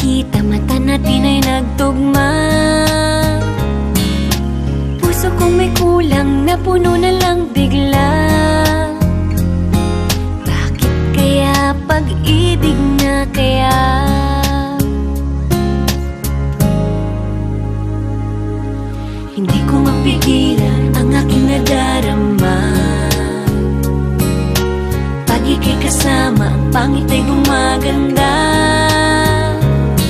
kita, mata natin ay nagtugma. Puso kong may kulang, napuno na lang bigla. Bakit kaya pag-ibig na kaya? Hindi ko mapigilan ang aking nadarama. Pag ika'y kasama, ang pangit ay gumaganda.